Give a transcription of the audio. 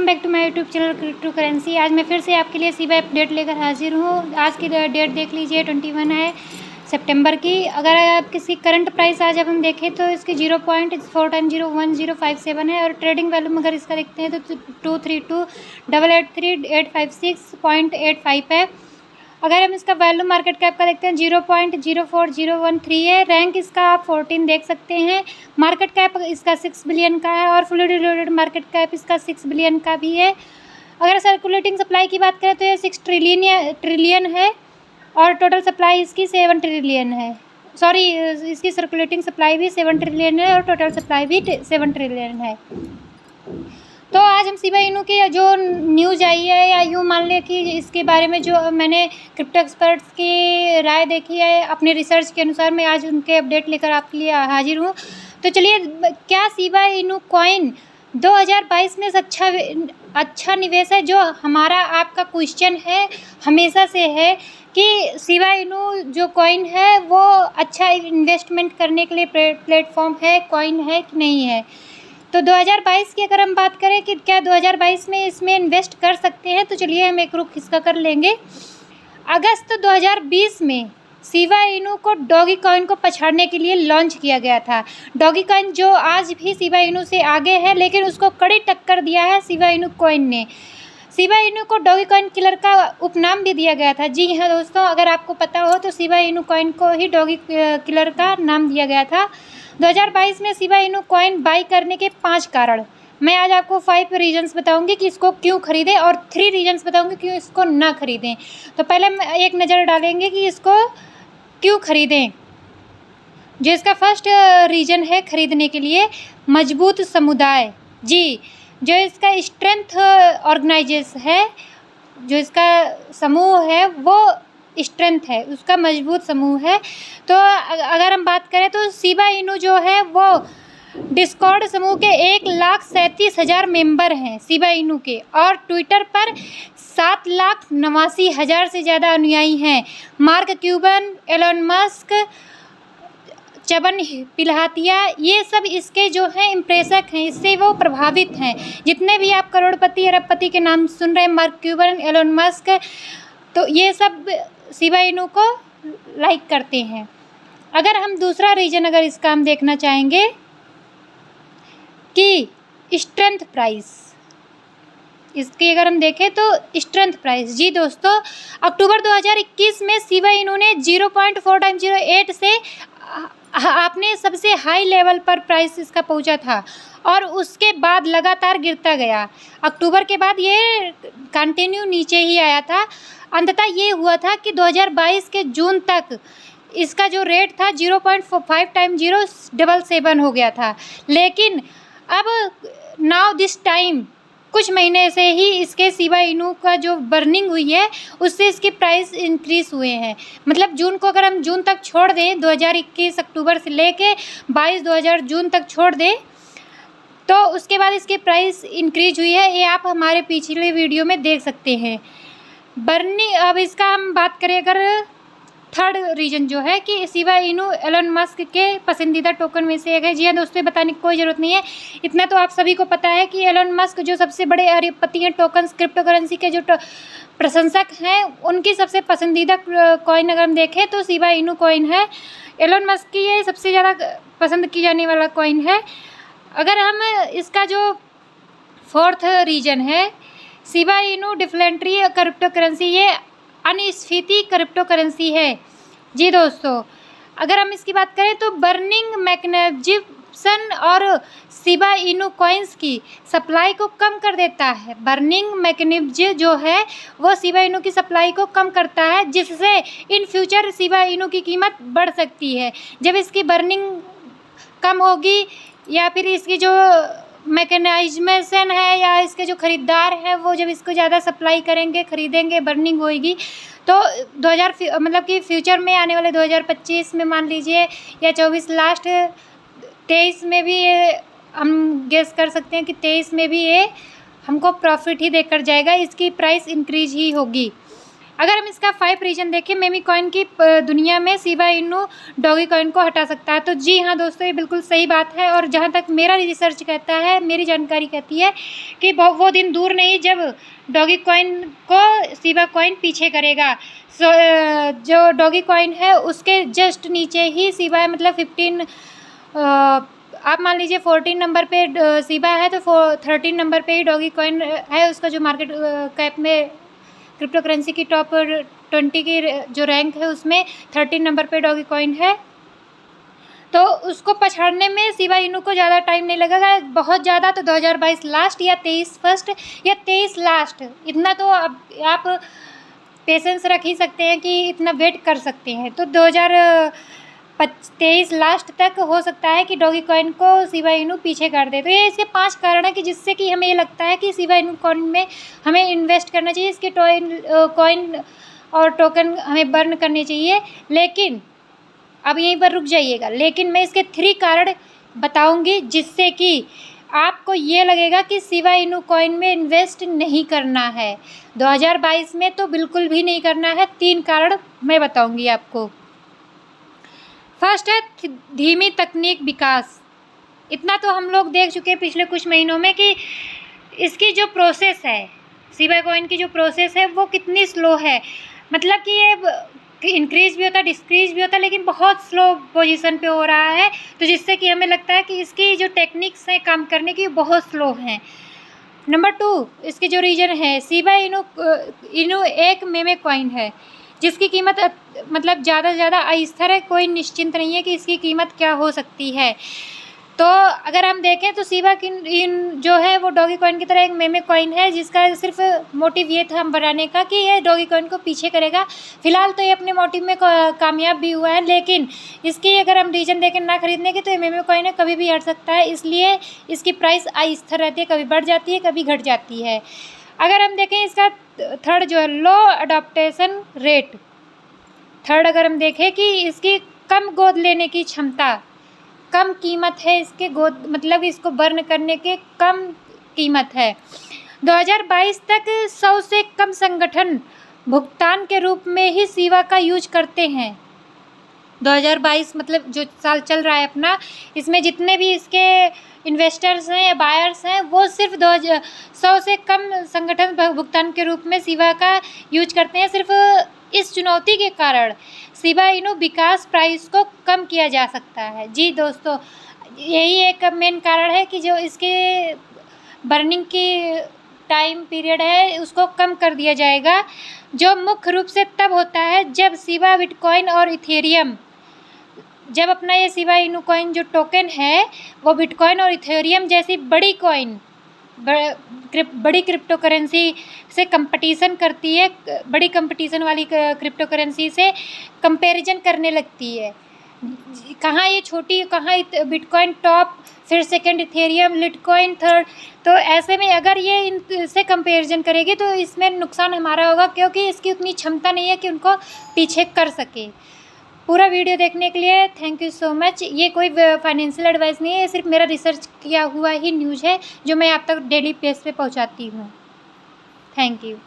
Welcome back to my YouTube channel crypto currency. आज मैं फिर से आपके लिए सीबा अपडेट लेकर हाजिर हूँ। आज की डेट देख लीजिए 21 है सितंबर की। अगर आप किसी करंट प्राइस आज अब हम देखें तो इसकी 0.4101057 है और ट्रेडिंग वैल्यूम अगर इसका देखते हैं तो 232,883,856.85 है। अगर हम इसका वैल्यू मार्केट कैप का देखते हैं 0.04013 है। रैंक इसका आप 14 देख सकते हैं। मार्केट कैप इसका 6 बिलियन का है और फुली डिलोडेड मार्केट कैप इसका 6 बिलियन का भी है। अगर सर्कुलेटिंग सप्लाई की बात करें तो ये 6 ट्रिलियन है और टोटल सप्लाई इसकी 7 ट्रिलियन है। सॉरी, इसकी सर्कुलेटिंग सप्लाई भी 7 ट्रिलियन है और टोटल सप्लाई भी 7 ट्रिलियन है। तो आज हम सीबा इनू की जो न्यूज़ आई है या यूँ मान लें कि इसके बारे में जो मैंने क्रिप्टो एक्सपर्ट्स की राय देखी है अपने रिसर्च के अनुसार, मैं आज उनके अपडेट लेकर आपके लिए हाजिर हूँ। तो चलिए, क्या सीबा इनू कॉइन 2022 में अच्छा निवेश है? जो हमारा आपका क्वेश्चन है हमेशा से है कि सीबा इनू जो कॉइन है वो अच्छा इन्वेस्टमेंट करने के लिए प्लेटफॉर्म है, कॉइन है कि नहीं है। तो 2022 की अगर हम बात करें कि क्या 2022 में इसमें इन्वेस्ट कर सकते हैं, तो चलिए हम एक रुख इसका कर लेंगे। अगस्त 2020 में सीबा इनू को डॉगी कॉइन को पछाड़ने के लिए लॉन्च किया गया था। डॉगी कॉइन जो आज भी सीबा इनू से आगे है, लेकिन उसको कड़ी टक्कर दिया है सीबा इनू कॉइन ने। सीबा इनू को डॉगी कॉइन किलर का उपनाम भी दिया गया था। जी हाँ दोस्तों, अगर आपको पता हो तो सीबा इनू कॉइन को ही डॉगी किलर का नाम दिया गया था। 2022 में सीबा इनू कॉइन बाई करने के 5 कारण मैं आज आपको 5 रीजन्स बताऊंगी कि इसको क्यों खरीदें और 3 रीजन्स बताऊंगी क्यों इसको ना खरीदें। तो पहले हम एक नज़र डालेंगे कि इसको क्यों खरीदें। जो इसका फर्स्ट रीजन है खरीदने के लिए, मजबूत समुदाय। जी, जो इसका स्ट्रेंथ ऑर्गेनाइजेशन है, जो इसका समूह है वो स्ट्रेंथ है, उसका मजबूत समूह है। तो अगर हम बात करें तो सीबा इनू जो है वो डिस्कॉर्ड समूह के 1,37,000 मेंबर हैं सीबा इनू के, और ट्विटर पर 7,89,000 से ज़्यादा अनुयायी हैं। मार्क क्यूबन, एलन मस्क, चबन पिल्हातिया, ये सब इसके जो हैं इम्प्रेसक हैं, इससे वो प्रभावित हैं। जितने भी आप करोड़पति अरबपति के नाम सुन रहे हैं, मार्क क्यूबन, एलन मस्क, तो ये सब सीबा इनू को लाइक करते हैं। अगर हम दूसरा रीजन अगर इसका हम देखना चाहेंगे कि स्ट्रेंथ प्राइस, इसकी अगर हम देखें तो स्ट्रेंथ प्राइस, जी दोस्तों, अक्टूबर 2021 में सीबा इनू ने 0.408 से आपने सबसे हाई लेवल पर प्राइस इसका पहुंचा था और उसके बाद लगातार गिरता गया। अक्टूबर के बाद ये कंटिन्यू नीचे ही आया था। अंततः ये हुआ था कि 2022 के जून तक इसका जो रेट था 0.5 टाइम 077 हो गया था। लेकिन अब नाउ दिस टाइम कुछ महीने से ही इसके सीबा इनू का जो बर्निंग हुई है उससे इसकी प्राइस इंक्रीज़ हुए हैं। मतलब जून को अगर हम जून तक छोड़ दें, 2021 अक्टूबर से लेके 22 जून तक छोड़ दें, तो उसके बाद इसकी प्राइस इंक्रीज हुई है। ये आप हमारे पिछले वीडियो में देख सकते हैं। बर्निंग, अब इसका हम बात करें अगर थर्ड रीजन जो है कि सीबा इनू एलन मस्क के पसंदीदा टोकन में से एक है। जी हाँ दोस्तों, बताने की कोई ज़रूरत नहीं है, इतना तो आप सभी को पता है कि एलन मस्क जो सबसे बड़े अरबपति हैं टोकन्स क्रिप्टो करेंसी के जो प्रशंसक हैं, उनकी सबसे पसंदीदा कॉइन अगर हम देखें तो सीबा इनू कॉइन है। एलन मस्क की ये सबसे ज़्यादा पसंद की जाने वाला कॉइन है। अगर हम इसका जो फोर्थ रीजन है, सीबा इनू डिफलेंट्री क्रिप्टो करेंसी, ये अनिस्फीति क्रिप्टो करेंसी है। जी दोस्तों, अगर हम इसकी बात करें तो बर्निंग मैकेनिज्म और सीबा इनू कॉइन्स की सप्लाई को कम कर देता है। बर्निंग मैकेनिज्म जो है वो सीबा इनू की सप्लाई को कम करता है, जिससे इन फ्यूचर सीबा इनू की कीमत बढ़ सकती है। जब इसकी बर्निंग कम होगी या फिर इसकी जो मैकेनाइजेशन है या इसके जो ख़रीदार हैं वो जब इसको ज़्यादा सप्लाई करेंगे, ख़रीदेंगे, बर्निंग होएगी, तो 2000 मतलब कि फ्यूचर में आने वाले 2025 में मान लीजिए या 24 लास्ट 23 में भी ये हम गेस कर सकते हैं कि 23 में भी ये हमको प्रॉफिट ही देकर जाएगा, इसकी प्राइस इंक्रीज ही होगी। अगर हम इसका 5 रीज़न देखें मेमी कॉइन की दुनिया में शिबा इनू डॉगी कॉइन को हटा सकता है। तो जी हाँ दोस्तों, ये बिल्कुल सही बात है। और जहाँ तक मेरा रिसर्च कहता है, मेरी जानकारी कहती है कि वो दिन दूर नहीं जब डॉगी कॉइन को शिबा कॉइन पीछे करेगा। जो डॉगी कॉइन है उसके जस्ट नीचे ही शिबा है, मतलब 15 आप मान लीजिए 14 नंबर पे शिबा है, तो 13 नंबर पे ही डॉगी कॉइन है। उसका जो मार्केट कैप में क्रिप्टो करेंसी की टॉप 20 की जो रैंक है उसमें 13 नंबर पे डॉगी कॉइन है। तो उसको पछाड़ने में शिबा इनू को ज़्यादा टाइम नहीं लगेगा, बहुत ज़्यादा तो 2022 लास्ट या 23 फर्स्ट या 23 लास्ट, इतना तो आप पेशेंस रख ही सकते हैं कि इतना वेट कर सकते हैं। तो 2023 लास्ट तक हो सकता है कि डॉगी कॉइन को शिबा इनू पीछे कर दे। तो ये इसके 5 कारण हैं कि जिससे कि हमें ये लगता है कि शिबा इनू कॉइन में हमें इन्वेस्ट करना चाहिए, इसके कॉइन और टोकन हमें बर्न करने चाहिए। लेकिन अब यहीं पर रुक जाइएगा, लेकिन मैं इसके 3 कारण बताऊंगी जिससे कि आपको ये लगेगा कि शिबा इनू कॉइन में इन्वेस्ट नहीं करना है 2022 में, तो बिल्कुल भी नहीं करना है। 3 कारण मैं बताऊंगी आपको। फर्स्ट है धीमी तकनीक विकास। इतना तो हम लोग देख चुके हैं पिछले कुछ महीनों में कि इसकी जो प्रोसेस है, शिबा कॉइन की जो प्रोसेस है वो कितनी स्लो है। मतलब कि ये इंक्रीज भी होता है, डिक्रीज भी होता है, लेकिन बहुत स्लो पोजीशन पे हो रहा है। तो जिससे कि हमें लगता है कि इसकी जो टेक्निक्स हैं काम करने की बहुत स्लो हैं। नंबर 2, इसके जो रीजन है, शिबा इनू एक मेमे कॉइन है जिसकी कीमत मतलब ज़्यादा से ज़्यादा अस्थिर है, कोई निश्चिंत नहीं है कि इसकी कीमत क्या हो सकती है। तो अगर हम देखें तो शिबा इन जो है वो डॉगी कॉइन की तरह एक मेमे कॉइन है जिसका सिर्फ मोटिव ये था हम बनाने का कि ये डॉगी कॉइन को पीछे करेगा। फिलहाल तो ये अपने मोटिव में कामयाब भी हुआ है, लेकिन इसकी अगर हम रीजन देखें ना खरीदने की, तो ये मेमे कॉइन है, कभी भी हट सकता है। इसलिए इसकी प्राइस अस्थिर रहती है, कभी बढ़ जाती है, कभी घट जाती है। अगर हम देखें इसका थर्ड जो है लो अडॉप्टेशन रेट, थर्ड अगर हम देखें कि इसकी कम गोद लेने की क्षमता, कम कीमत है इसके गोद, मतलब इसको बर्न करने के कम कीमत है। 2022 तक 100 से कम संगठन भुगतान के रूप में ही शिबा का यूज करते हैं। 2022 मतलब जो साल चल रहा है अपना, इसमें जितने भी इसके इन्वेस्टर्स हैं या बायर्स हैं वो सिर्फ 100 से कम संगठन भुगतान के रूप में शिबा का यूज करते हैं। सिर्फ इस चुनौती के कारण शिबा इनू विकास प्राइस को कम किया जा सकता है। जी दोस्तों, यही एक मेन कारण है कि जो इसके बर्निंग की टाइम पीरियड है उसको कम कर दिया जाएगा, जो मुख्य रूप से तब होता है जब शिबा बिटकॉइन और इथेरियम, जब अपना ये शिबा इनू कॉइन जो टोकन है वो बिटकॉइन और इथेरियम जैसी बड़ी कॉइन, बड़ी क्रिप्टो करेंसी से कंपटीशन करती है, बड़ी कंपटीशन वाली क्रिप्टो करेंसी से कंपैरिजन करने लगती है। कहाँ ये छोटी, कहाँ बिटकॉइन टॉप, फिर सेकंड इथेरियम, लिटकॉइन थर्ड। तो ऐसे में अगर ये इनसे कंपैरिजन करेगी तो इसमें नुकसान हमारा होगा, क्योंकि इसकी उतनी क्षमता नहीं है कि उनको पीछे कर सके। पूरा वीडियो देखने के लिए थैंक यू सो मच। ये कोई फाइनेंशियल एडवाइस नहीं है, ये सिर्फ मेरा रिसर्च किया हुआ ही न्यूज़ है जो मैं आप तक डेली बेस पे पहुंचाती हूँ। Thank you.